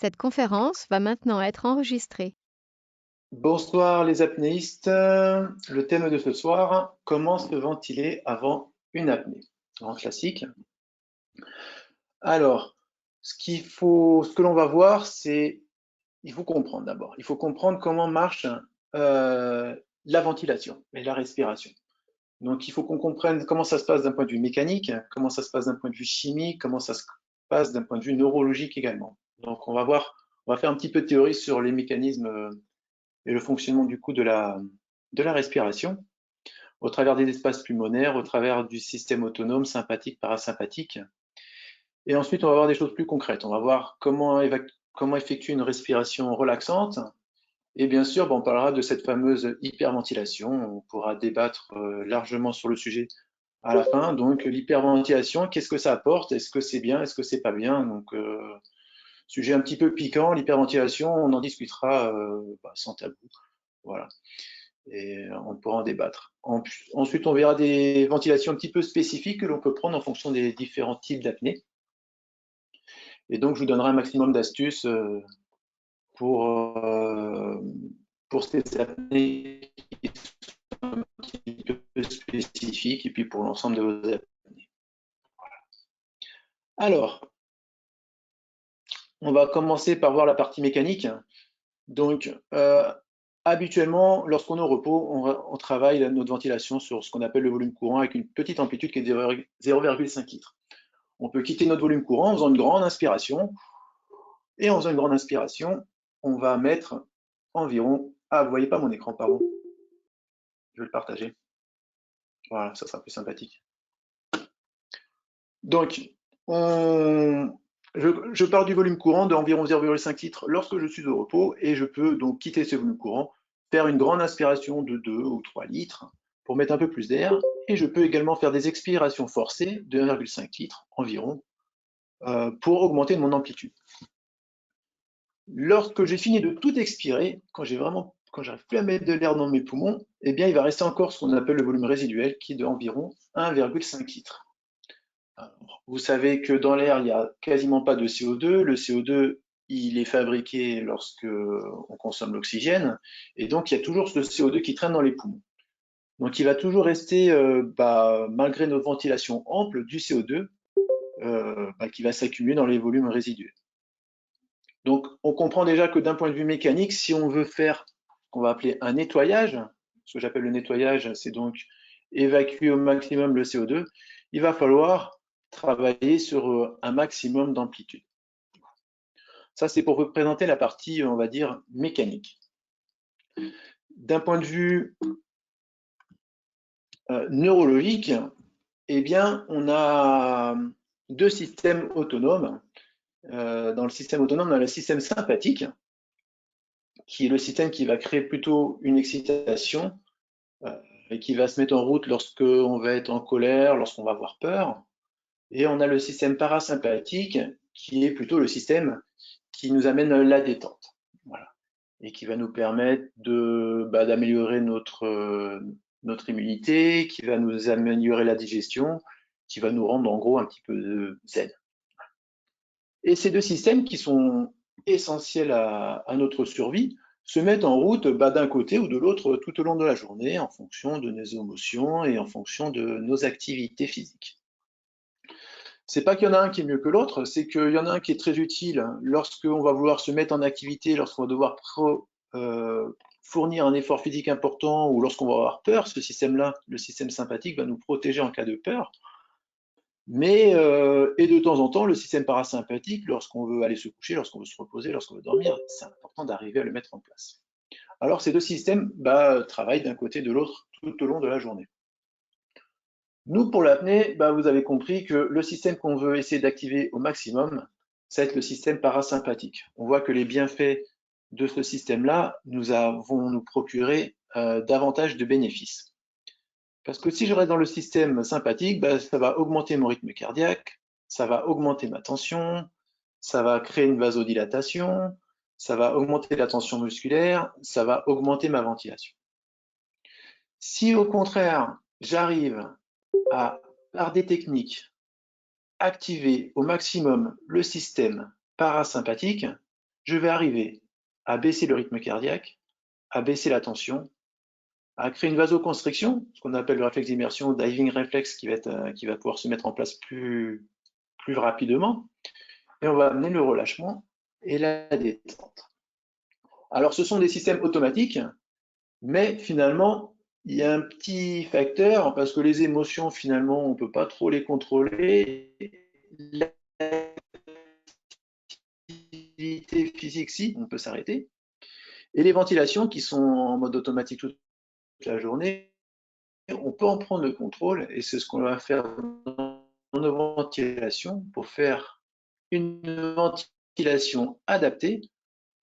Cette conférence va maintenant être enregistrée. Bonsoir les apnéistes. Le thème de ce soir, comment se ventiler avant une apnée? Grand classique. Alors, ce que l'on va voir, c'est, il faut comprendre d'abord. Il faut comprendre comment marche euh, la ventilation et la respiration. Donc, il faut qu'on comprenne comment ça se passe d'un point de vue mécanique, comment ça se passe d'un point de vue chimique, comment ça se passe d'un point de vue neurologique également. Donc, on va faire un petit peu de théorie sur les mécanismes et le fonctionnement du coup de la respiration au travers des espaces pulmonaires, au travers du système autonome, sympathique, parasympathique. Et ensuite, on va voir des choses plus concrètes. On va voir comment effectuer une respiration relaxante. Et bien sûr, on parlera de cette fameuse hyperventilation. On pourra débattre largement sur le sujet à la fin. Donc, l'hyperventilation, qu'est-ce que ça apporte? Est-ce que c'est bien? Est-ce que c'est pas bien? Donc, sujet un petit peu piquant, l'hyperventilation, on en discutera sans tabou. Voilà. Et on pourra en débattre. Ensuite, on verra des ventilations un petit peu spécifiques que l'on peut prendre en fonction des différents types d'apnée. Et donc, je vous donnerai un maximum d'astuces pour, euh, pour ces apnées qui sont un petit peu spécifiques et puis pour l'ensemble de vos apnées. Alors, on va commencer par voir la partie mécanique. Donc, habituellement, lorsqu'on est au repos, on travaille notre ventilation sur ce qu'on appelle le volume courant avec une petite amplitude qui est de 0,5 litres. On peut quitter notre volume courant en faisant une grande inspiration. Et en faisant une grande inspiration, on va mettre environ... Ah, vous voyez pas mon écran, pardon. Je vais le partager. Voilà, ça sera plus sympathique. Donc, je pars du volume courant d'environ 0,5 litres lorsque je suis au repos et je peux donc quitter ce volume courant, faire une grande inspiration de 2 ou 3 litres pour mettre un peu plus d'air et je peux également faire des expirations forcées de 1,5 litres environ pour augmenter mon amplitude. Lorsque j'ai fini de tout expirer, quand j'arrive plus à mettre de l'air dans mes poumons, eh bien, il va rester encore ce qu'on appelle le volume résiduel qui est d'environ 1,5 litres. Alors, vous savez que dans l'air, il n'y a quasiment pas de CO2. Le CO2, il est fabriqué lorsque on consomme l'oxygène, et donc il y a toujours ce CO2 qui traîne dans les poumons. Donc il va toujours rester, malgré notre ventilation ample, du CO2 qui va s'accumuler dans les volumes résiduels. Donc, on comprend déjà que d'un point de vue mécanique, si on veut faire ce qu'on va appeler un nettoyage, ce que j'appelle le nettoyage, c'est donc évacuer au maximum le CO2, il va falloir travailler sur un maximum d'amplitude. Ça, c'est pour vous présenter la partie, on va dire, mécanique. D'un point de vue neurologique, eh bien, on a deux systèmes autonomes. Dans le système autonome, on a le système sympathique, qui est le système qui va créer plutôt une excitation et qui va se mettre en route lorsqu'on va être en colère, lorsqu'on va avoir peur. Et on a le système parasympathique qui est plutôt le système qui nous amène la détente. Voilà. Et qui va nous permettre d'améliorer notre immunité, qui va nous améliorer la digestion, qui va nous rendre en gros un petit peu zen. Et ces deux systèmes qui sont essentiels à notre survie se mettent en route d'un côté ou de l'autre tout au long de la journée en fonction de nos émotions et en fonction de nos activités physiques. C'est pas qu'il y en a un qui est mieux que l'autre, c'est qu'il y en a un qui est très utile lorsqu'on va vouloir se mettre en activité, lorsqu'on va devoir fournir un effort physique important ou lorsqu'on va avoir peur. Ce système-là, le système sympathique, va nous protéger en cas de peur. Mais, et de temps en temps, le système parasympathique, lorsqu'on veut aller se coucher, lorsqu'on veut se reposer, lorsqu'on veut dormir, c'est important d'arriver à le mettre en place. Alors ces deux systèmes travaillent d'un côté et de l'autre tout au long de la journée. Nous, pour l'apnée, vous avez compris que le système qu'on veut essayer d'activer au maximum, ça va être le système parasympathique. On voit que les bienfaits de ce système-là vont nous procurer davantage de bénéfices. Parce que si je reste dans le système sympathique, ça va augmenter mon rythme cardiaque, ça va augmenter ma tension, ça va créer une vasodilatation, ça va augmenter la tension musculaire, ça va augmenter ma ventilation. Si au contraire, j'arrive à, par des techniques, activer au maximum le système parasympathique, je vais arriver à baisser le rythme cardiaque, à baisser la tension, à créer une vasoconstriction, ce qu'on appelle le réflexe d'immersion, diving reflex, qui va pouvoir se mettre en place plus rapidement, et on va amener le relâchement et la détente. Alors, ce sont des systèmes automatiques, mais finalement, il y a un petit facteur, parce que les émotions, finalement, on ne peut pas trop les contrôler. L'activité physique, si, on peut s'arrêter. Et les ventilations qui sont en mode automatique toute la journée, on peut en prendre le contrôle, et c'est ce qu'on va faire dans nos ventilations pour faire une ventilation adaptée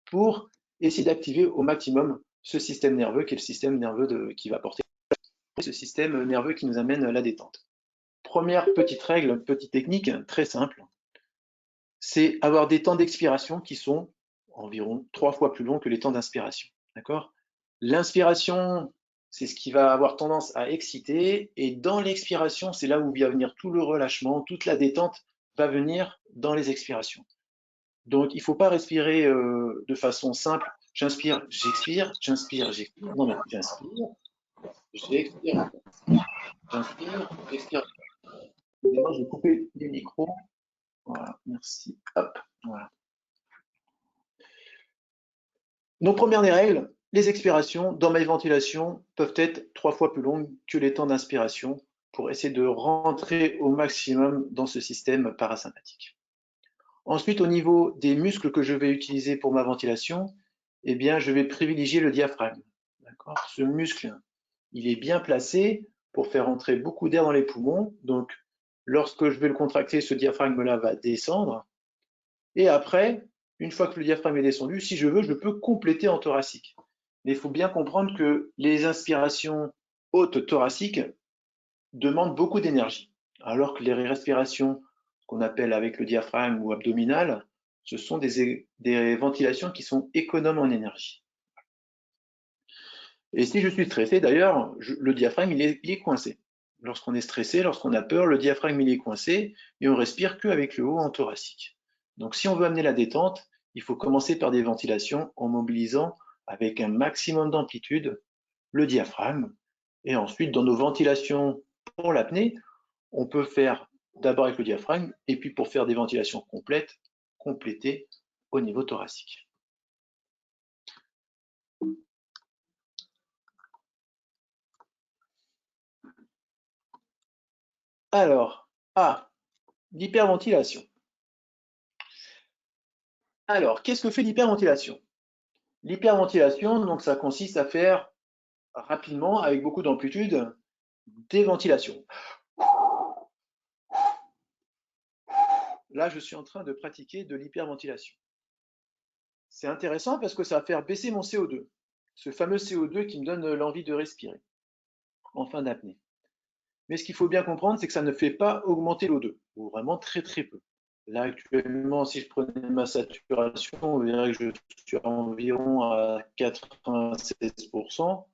pour essayer d'activer au maximum ce système nerveux qui est le système nerveux qui va porter ce système nerveux qui nous amène à la détente. Première petite règle, petite technique très simple, c'est avoir des temps d'expiration qui sont environ 3 fois plus longs que les temps d'inspiration. D'accord? L'inspiration, c'est ce qui va avoir tendance à exciter, et dans l'expiration, c'est là où va venir tout le relâchement, toute la détente va venir dans les expirations. Donc, il ne faut pas respirer de façon simple. J'inspire, j'expire, j'inspire, j'expire. Non, mais j'inspire, j'expire, j'inspire, j'expire. Excusez-moi, je vais couper les micros. Voilà, merci. Hop, voilà. Donc, première des règles, les expirations dans ma ventilation peuvent être 3 fois plus longues que les temps d'inspiration pour essayer de rentrer au maximum dans ce système parasympathique. Ensuite, au niveau des muscles que je vais utiliser pour ma ventilation, eh bien, je vais privilégier le diaphragme. Ce muscle, il est bien placé pour faire entrer beaucoup d'air dans les poumons. Donc, lorsque je vais le contracter, ce diaphragme-là va descendre. Et après, une fois que le diaphragme est descendu, si je veux, je peux compléter en thoracique. Mais il faut bien comprendre que les inspirations hautes thoraciques demandent beaucoup d'énergie, alors que les respirations qu'on appelle avec le diaphragme ou abdominales, ce sont des ventilations qui sont économes en énergie. Et si je suis stressé, d'ailleurs, le diaphragme, il est coincé. Lorsqu'on est stressé, lorsqu'on a peur, le diaphragme, il est coincé et on respire qu'avec le haut en thoracique. Donc, si on veut amener la détente, il faut commencer par des ventilations en mobilisant avec un maximum d'amplitude le diaphragme. Et ensuite, dans nos ventilations pour l'apnée, on peut faire d'abord avec le diaphragme et puis pour faire des ventilations complètes, compléter au niveau thoracique. Alors, l'hyperventilation. Alors, qu'est-ce que fait l'hyperventilation? L'hyperventilation, donc ça consiste à faire rapidement, avec beaucoup d'amplitude, des ventilations. Là, je suis en train de pratiquer de l'hyperventilation. C'est intéressant parce que ça va faire baisser mon CO2, ce fameux CO2 qui me donne l'envie de respirer en fin d'apnée. Mais ce qu'il faut bien comprendre, c'est que ça ne fait pas augmenter l'O2, ou vraiment très très peu. Là, actuellement, si je prenais ma saturation, on verrait que je suis environ à 96%.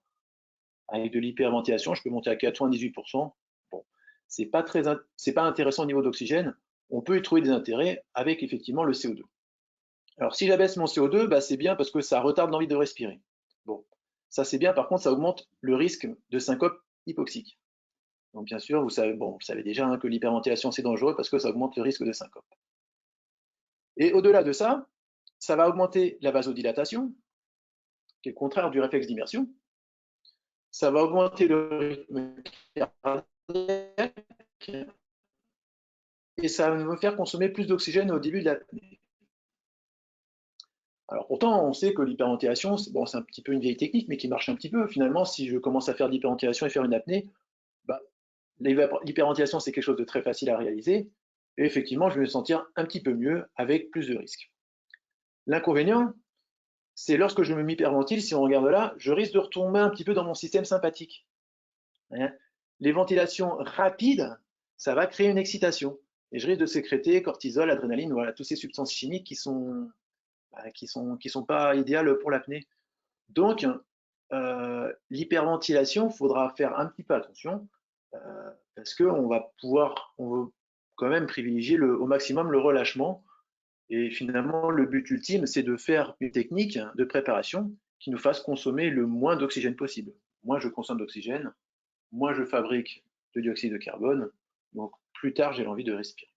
Avec de l'hyperventilation, je peux monter à 98%. Bon, c'est pas intéressant au niveau d'oxygène. On peut y trouver des intérêts avec effectivement le CO2. Alors, si j'abaisse mon CO2, bah, c'est bien parce que ça retarde l'envie de respirer. Bon, ça c'est bien. Par contre, ça augmente le risque de syncope hypoxique. Donc, bien sûr, vous savez déjà que l'hyperventilation c'est dangereux parce que ça augmente le risque de syncope. Et au-delà de ça, ça va augmenter la vasodilatation, qui est le contraire du réflexe d'immersion. Ça va augmenter le rythme cardiaque et ça va me faire consommer plus d'oxygène au début de l'apnée. Alors pourtant, on sait que l'hyperventilation, c'est un petit peu une vieille technique, mais qui marche un petit peu. Finalement, si je commence à faire de l'hyperventilation et faire une apnée, bah, l'hyperventilation, c'est quelque chose de très facile à réaliser. Et effectivement, je vais me sentir un petit peu mieux avec plus de risques. L'inconvénient, c'est lorsque je me m'hyperventile, si on regarde là, je risque de retomber un petit peu dans mon système sympathique. Les ventilations rapides, ça va créer une excitation. Et je risque de sécréter cortisol, adrénaline, voilà, toutes ces substances chimiques qui sont pas idéales pour l'apnée. Donc, l'hyperventilation, il faudra faire un petit peu attention parce qu'on va pouvoir, on veut quand même privilégier au maximum le relâchement Et finalement, le but ultime, c'est de faire une technique de préparation qui nous fasse consommer le moins d'oxygène possible. Moins je consomme d'oxygène, moins je fabrique de dioxyde de carbone, donc plus tard j'ai l'envie de respirer.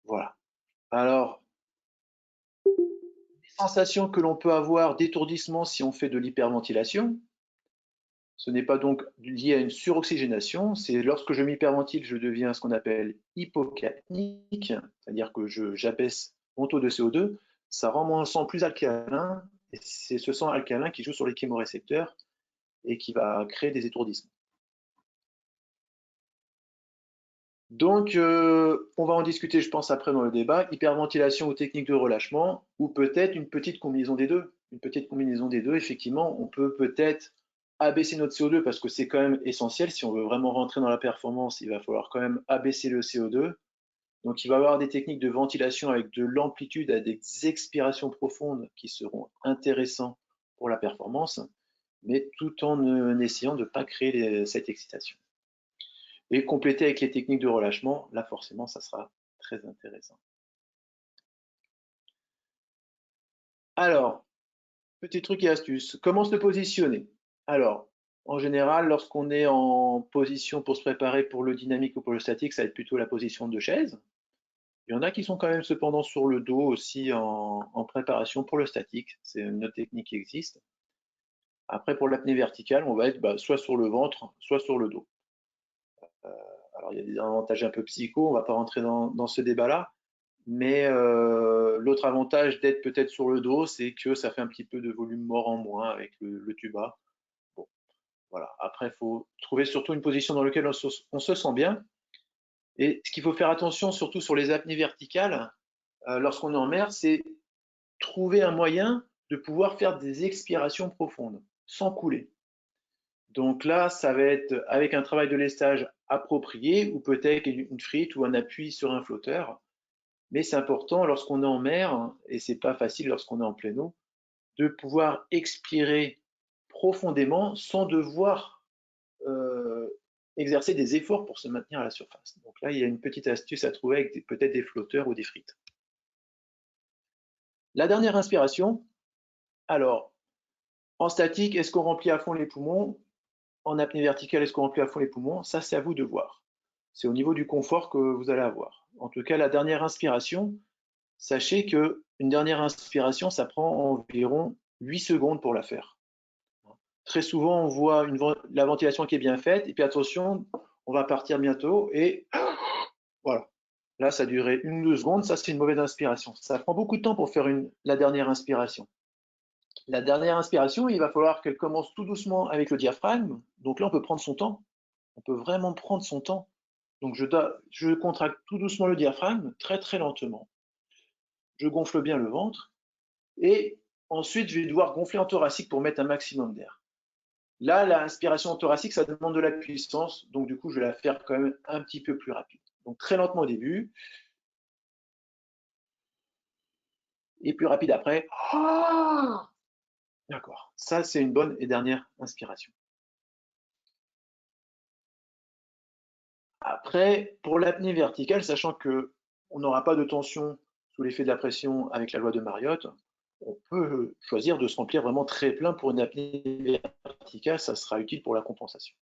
Voilà. Alors, les sensations que l'on peut avoir d'étourdissement si on fait de l'hyperventilation, ce n'est pas donc lié à une suroxygénation, c'est lorsque je m'hyperventile, je deviens ce qu'on appelle hypocapnique, c'est-à-dire que j'abaisse mon taux de CO2, ça rend mon sang plus alcalin, et c'est ce sang alcalin qui joue sur les chémorécepteurs et qui va créer des étourdissements. Donc, on va en discuter, je pense, après dans le débat, hyperventilation ou technique de relâchement, ou peut-être une petite combinaison des deux. Une petite combinaison des deux, effectivement, on peut peut-être abaisser notre CO2 parce que c'est quand même essentiel. Si on veut vraiment rentrer dans la performance, il va falloir quand même abaisser le CO2. Donc, il va y avoir des techniques de ventilation avec de l'amplitude à des expirations profondes qui seront intéressantes pour la performance, mais tout en essayant de ne pas créer cette excitation. Et compléter avec les techniques de relâchement, là forcément, ça sera très intéressant. Alors, petit truc et astuce, comment se positionner? Alors, en général, lorsqu'on est en position pour se préparer pour le dynamique ou pour le statique, ça va être plutôt la position de chaise. Il y en a qui sont quand même cependant sur le dos aussi en préparation pour le statique. C'est une autre technique qui existe. Après, pour l'apnée verticale, on va être soit sur le ventre, soit sur le dos. Alors, il y a des avantages un peu psycho, on ne va pas rentrer dans ce débat-là. Mais l'autre avantage d'être peut-être sur le dos, c'est que ça fait un petit peu de volume mort en moins avec le tuba. Bon, voilà. Après, il faut trouver surtout une position dans laquelle on se sent bien. Et ce qu'il faut faire attention, surtout sur les apnées verticales, lorsqu'on est en mer, c'est trouver un moyen de pouvoir faire des expirations profondes, sans couler. Donc là, ça va être avec un travail de lestage approprié, ou peut-être une frite ou un appui sur un flotteur. Mais c'est important lorsqu'on est en mer, et c'est pas facile lorsqu'on est en pleine eau, de pouvoir expirer profondément sans devoir exercer des efforts pour se maintenir à la surface. Donc là, il y a une petite astuce à trouver avec peut-être des flotteurs ou des frites. La dernière inspiration, alors, en statique, est-ce qu'on remplit à fond les poumons? En apnée verticale, est-ce qu'on remplit à fond les poumons? Ça, c'est à vous de voir. C'est au niveau du confort que vous allez avoir. En tout cas, la dernière inspiration, sachez qu'une dernière inspiration, ça prend environ 8 secondes pour la faire. Très souvent, on voit la ventilation qui est bien faite, et puis attention, on va partir bientôt, et voilà. Là, ça a duré 1 ou 2 secondes, ça c'est une mauvaise inspiration. Ça prend beaucoup de temps pour faire la dernière inspiration. La dernière inspiration, il va falloir qu'elle commence tout doucement avec le diaphragme, donc là on peut prendre son temps, on peut vraiment prendre son temps. Donc je contracte tout doucement le diaphragme, très très lentement. Je gonfle bien le ventre, et ensuite je vais devoir gonfler en thoracique pour mettre un maximum d'air. Là, l'inspiration en thoracique, ça demande de la puissance, donc du coup, je vais la faire quand même un petit peu plus rapide. Donc très lentement au début, et plus rapide après. D'accord, ça c'est une bonne et dernière inspiration. Après, pour l'apnée verticale, sachant qu'on n'aura pas de tension sous l'effet de la pression avec la loi de Mariotte, on peut choisir de se remplir vraiment très plein pour une apnée verticale, ça sera utile pour la compensation.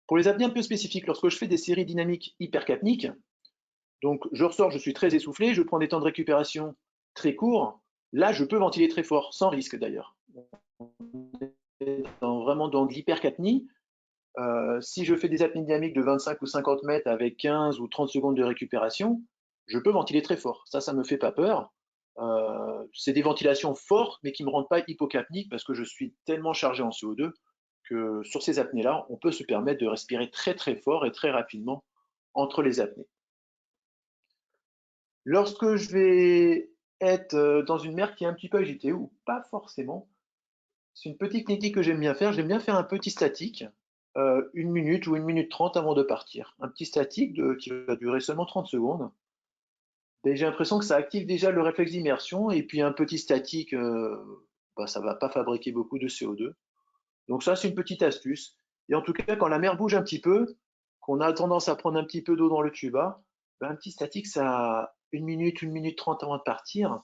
Pour les apnées un peu spécifiques, lorsque je fais des séries dynamiques hypercapniques, donc je ressors, je suis très essoufflé, je prends des temps de récupération très courts, là je peux ventiler très fort, sans risque d'ailleurs. Vraiment dans de l'hypercapnie, si je fais des apnées dynamiques de 25 ou 50 mètres avec 15 ou 30 secondes de récupération, je peux ventiler très fort. Ça ne me fait pas peur. C'est des ventilations fortes, mais qui ne me rendent pas hypocapnique parce que je suis tellement chargé en CO2 que sur ces apnées-là, on peut se permettre de respirer très très fort et très rapidement entre les apnées. Lorsque je vais être dans une mer qui est un petit peu agitée, ou pas forcément, c'est une petite technique que j'aime bien faire. J'aime bien faire un petit statique, 1 minute ou 1 minute 30 avant de partir. Un petit statique qui va durer seulement 30 secondes. Et j'ai l'impression que ça active déjà le réflexe d'immersion, et puis un petit statique, ça ne va pas fabriquer beaucoup de CO2. Donc ça, c'est une petite astuce. Et en tout cas, quand la mer bouge un petit peu, qu'on a tendance à prendre un petit peu d'eau dans le tuba, ben, un petit statique, ça, 1 minute 30 avant de partir,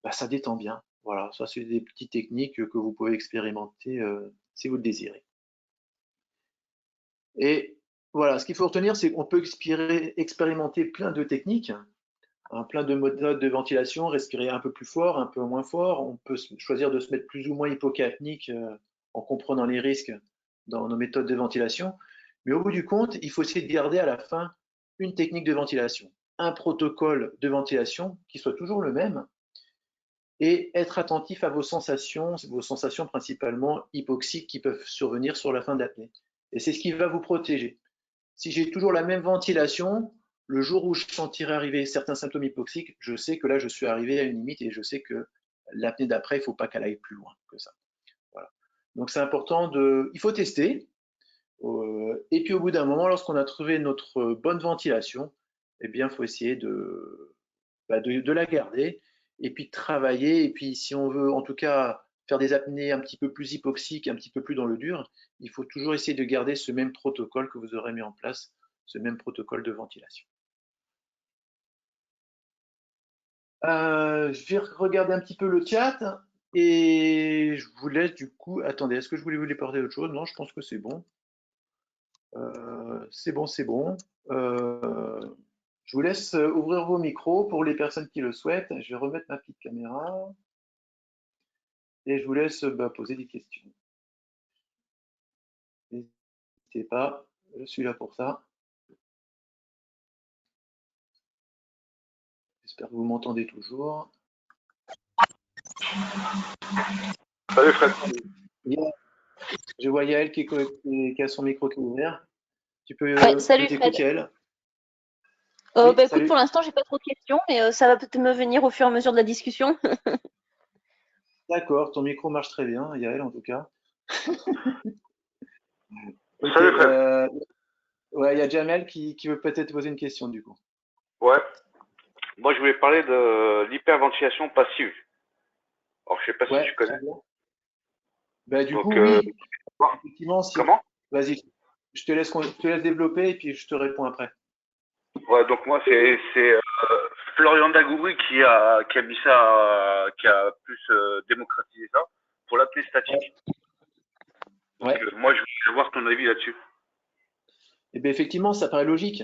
ben, ça détend bien. Voilà, ça c'est des petites techniques que vous pouvez expérimenter si vous le désirez. Et voilà, ce qu'il faut retenir, c'est qu'on peut expérimenter plein de techniques, hein, plein de méthodes de ventilation, respirer un peu plus fort, un peu moins fort. On peut choisir de se mettre plus ou moins hypocapnique en comprenant les risques dans nos méthodes de ventilation. Mais au bout du compte, il faut essayer de garder à la fin une technique de ventilation, un protocole de ventilation qui soit toujours le même et être attentif à vos sensations principalement hypoxiques qui peuvent survenir sur la fin de l'apnée. Et c'est ce qui va vous protéger. Si j'ai toujours la même ventilation, le jour où je sentirai arriver certains symptômes hypoxiques, je sais que là, je suis arrivé à une limite et je sais que l'apnée d'après, il ne faut pas qu'elle aille plus loin que ça. Voilà. Donc, c'est important il faut tester. Et puis, au bout d'un moment, lorsqu'on a trouvé notre bonne ventilation, eh bien, il faut essayer de la garder et puis de travailler. Et puis, si on veut, en tout cas, faire des apnées un petit peu plus hypoxiques, un petit peu plus dans le dur, il faut toujours essayer de garder ce même protocole que vous aurez mis en place, ce même protocole de ventilation. Je vais regarder un petit peu le chat et je vous laisse du coup. Attendez, est-ce que je voulais vous porter autre chose? Non, je pense que c'est bon. C'est bon, c'est bon. Je vous laisse ouvrir vos micros pour les personnes qui le souhaitent. Je vais remettre ma petite caméra et je vous laisse poser des questions. N'hésitez pas, je suis là pour ça. J'espère que vous m'entendez toujours. Salut Fred. Je vois Yael qui a son micro qui est ouvert. Tu peux, salut je t'écoute, Fred. Yael. Oui, Écoute, pour l'instant, j'ai pas trop de questions, mais ça va peut-être me venir au fur et à mesure de la discussion. D'accord, ton micro marche très bien, Yael, en tout cas. Ok, Salut Fred. ouais, il y a Jamel qui veut peut-être poser une question du coup. Ouais. Moi, je voulais parler de l'hyperventilation passive. Alors, je sais pas si Ouais, tu connais. très bien. Bah, du Donc, coup, oui, effectivement, comment? vas-y, je te laisse développer et puis je te réponds après. Ouais, donc moi, c'est Florian Dagoubri qui a mis ça, qui a plus démocratisé ça pour l'apnée statique. Donc, Ouais. moi, je voulais avoir ton avis là-dessus. Et bien effectivement, ça paraît logique.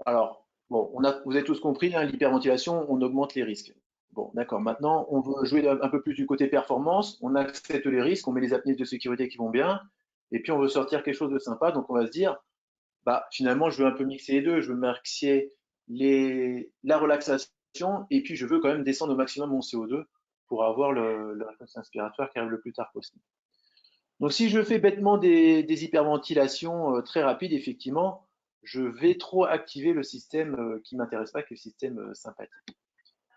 Alors, bon, vous avez tous compris, hein, l'hyperventilation, on augmente les risques. Bon, d'accord. Maintenant, on veut jouer un peu plus du côté performance. On accepte les risques, on met les apnées de sécurité qui vont bien, et puis on veut sortir quelque chose de sympa. Donc, on va se dire, bah, finalement, je veux un peu mixer les deux. Je veux mixer la relaxation, et puis je veux quand même descendre au maximum mon CO2 pour avoir le réflexe inspiratoire qui arrive le plus tard possible. Donc, si je fais bêtement des hyperventilations très rapides, effectivement, je vais trop activer le système qui ne m'intéresse pas, qui est le système sympathique.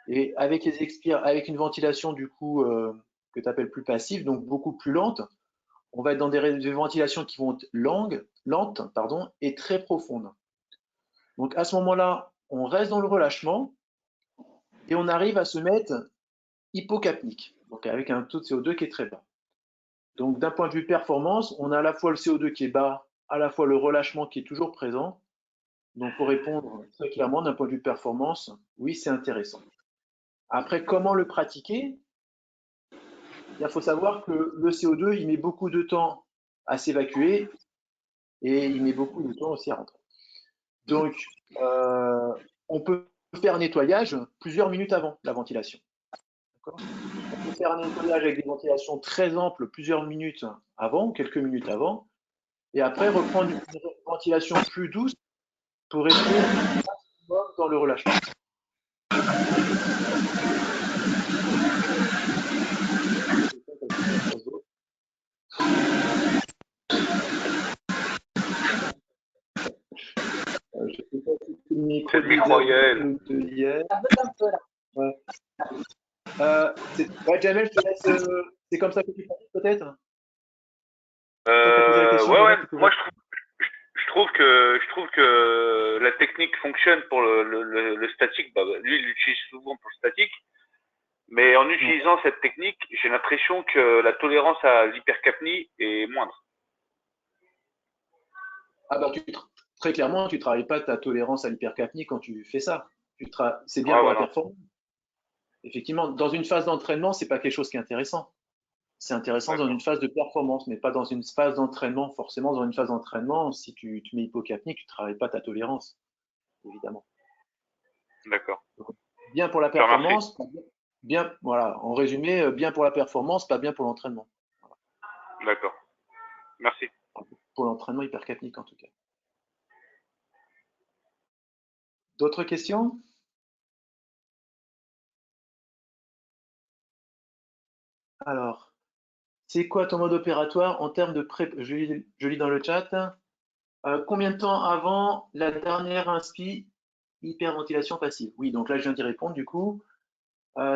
Et avec avec une ventilation du coup que tu appelles plus passive, donc beaucoup plus lente, on va être dans des ventilations qui vont être lentes, pardon, et très profondes. Donc à ce moment-là, on reste dans le relâchement et on arrive à se mettre hypocapnique, donc avec un taux de CO2 qui est très bas. Donc d'un point de vue performance, on a à la fois le CO2 qui est bas, à la fois le relâchement qui est toujours présent. Donc pour répondre très clairement d'un point de vue performance, oui, c'est intéressant. Après, comment le pratiquer? Il faut savoir que le CO2, il met beaucoup de temps à s'évacuer et il met beaucoup de temps aussi à rentrer. Donc, on peut faire un nettoyage plusieurs minutes avant la ventilation. On peut faire un nettoyage avec des ventilations très amples plusieurs minutes avant, quelques minutes avant, et après reprendre une ventilation plus douce pour rester maximum dans le relâchement. Je sais pas si c'est le micro C'est le micro Yael. de hier. Ouais. Ouais, Jamel, je te laisse. C'est comme ça que tu pratiques peut-être? C'est toi qui as posé la question, Ouais, ouais. Jamel, tu peux Moi, répondre. je trouve que la technique fonctionne pour le statique. Bah, lui, il l'utilise souvent pour le statique. Mais en utilisant cette technique, j'ai l'impression que la tolérance à l'hypercapnie est moindre. Ah bah très clairement, tu ne travailles pas ta tolérance à l'hypercapnie quand tu fais ça. C'est bien Ouais, pour la voilà. performance. Effectivement, dans une phase d'entraînement, c'est pas quelque chose qui est intéressant. C'est intéressant dans D'accord. une phase de performance, mais pas dans une phase d'entraînement. Forcément, dans une phase d'entraînement, si tu mets hypocapnique, tu ne travailles pas ta tolérance, évidemment. D'accord. Bien pour la Je te remercie. performance, bien, voilà, en résumé, bien pour la performance, pas bien pour l'entraînement. D'accord. Merci. Pour l'entraînement hypercapnique, en tout cas. D'autres questions? Alors, c'est quoi ton mode opératoire en termes de pré... Je lis dans le chat. Combien de temps avant la dernière inspi hyperventilation passive? Oui, donc là, je viens d'y répondre du coup.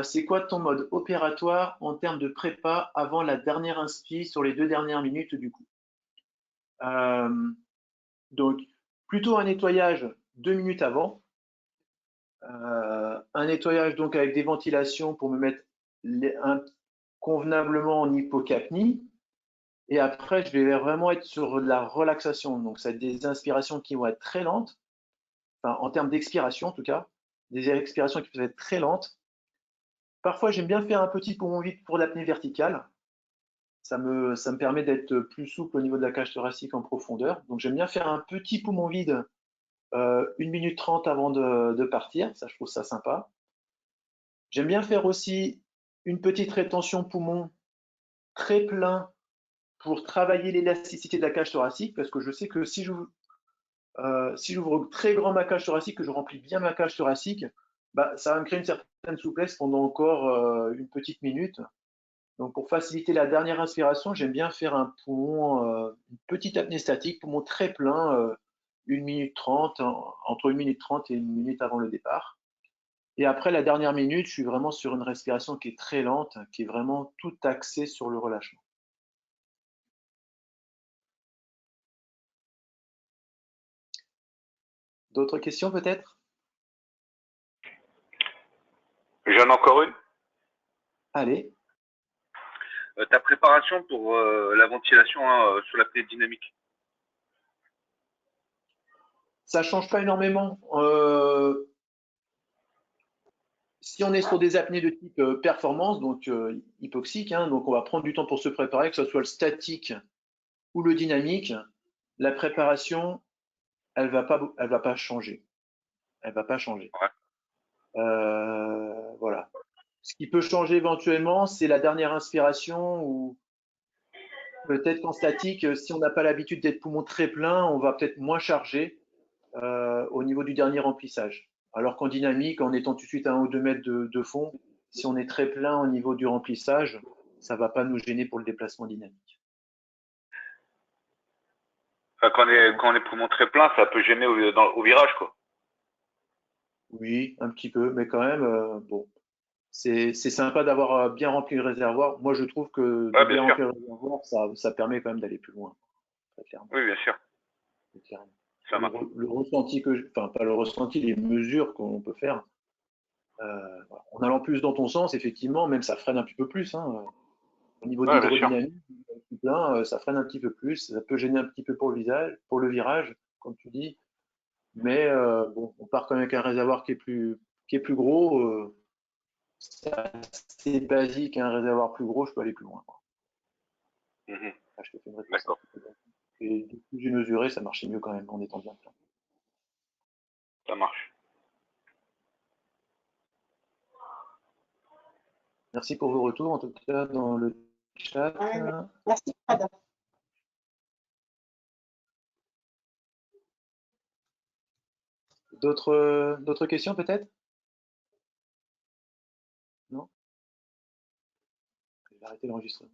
C'est quoi ton mode opératoire en termes de prépa avant la dernière inspi sur les 2 dernières minutes du coup? Donc, plutôt un nettoyage 2 minutes avant. Un nettoyage donc avec des ventilations pour me mettre convenablement en hypocapnie. Et après, je vais vraiment être sur la relaxation. Donc, ça va être des inspirations qui vont être très lentes, enfin, en termes d'expiration en tout cas, des expirations qui peuvent être très lentes. Parfois, j'aime bien faire un petit poumon vide pour l'apnée verticale. Ça me permet d'être plus souple au niveau de la cage thoracique en profondeur. Donc, j'aime bien faire un petit poumon vide 1 minute 30 avant de partir. Ça, je trouve ça sympa. J'aime bien faire aussi une petite rétention poumon très plein pour travailler l'élasticité de la cage thoracique, parce que je sais que si j'ouvre très grand ma cage thoracique, que je remplis bien ma cage thoracique, bah, ça va me créer une certaine souplesse pendant encore une petite minute. Donc pour faciliter la dernière inspiration, j'aime bien faire un poumon, une petite apnée statique, poumon très plein, 1 minute 30, entre 1 minute 30 et 1 minute avant le départ. Et après la dernière minute, je suis vraiment sur une respiration qui est très lente, qui est vraiment tout axée sur le relâchement. D'autres questions peut-être? J'en ai encore une. Allez. Ta préparation pour la ventilation sur l'apnée dynamique. Ça change pas énormément. Si on est sur des apnées de type performance, donc hypoxique, hein, donc on va prendre du temps pour se préparer, que ce soit le statique ou le dynamique, la préparation, elle va pas changer. Elle va pas changer. Ouais. Voilà. Ce qui peut changer éventuellement, c'est la dernière inspiration ou peut-être qu'en statique, si on n'a pas l'habitude d'être poumon très plein, on va peut-être moins charger au niveau du dernier remplissage. Alors qu'en dynamique, en étant tout de suite à 1 ou 2 mètres de fond, si on est très plein au niveau du remplissage, ça ne va pas nous gêner pour le déplacement dynamique. Enfin, quand on est poumon très plein, ça peut gêner au virage, quoi. Oui, un petit peu, mais quand même, bon, c'est sympa d'avoir bien rempli le réservoir. Moi, je trouve que de Ouais, bien bien sûr. remplir le réservoir, ça permet quand même d'aller plus loin, très clairement. Oui, bien sûr. Très clairement. Ça marche. Le ressenti enfin pas le ressenti, les mesures qu'on peut faire, en allant plus dans ton sens, effectivement, même ça freine un petit peu plus. Hein. Au niveau de Ouais, bien sûr. l'hydrodynamique, ça freine un petit peu plus, ça peut gêner un petit peu pour le virage, comme tu dis. Mais bon, on part quand même avec un réservoir qui est plus gros. C'est assez basique, un réservoir plus gros, je peux aller plus loin. Mhm. Je te fais une réponse. D'accord. Et du coup, j'ai mesuré, ça marchait mieux quand même en étant bien plein. Ça marche. Merci pour vos retours, en tout cas dans le chat. Merci, Fred. D'autres questions peut-être? Non? Je vais arrêter l'enregistrement.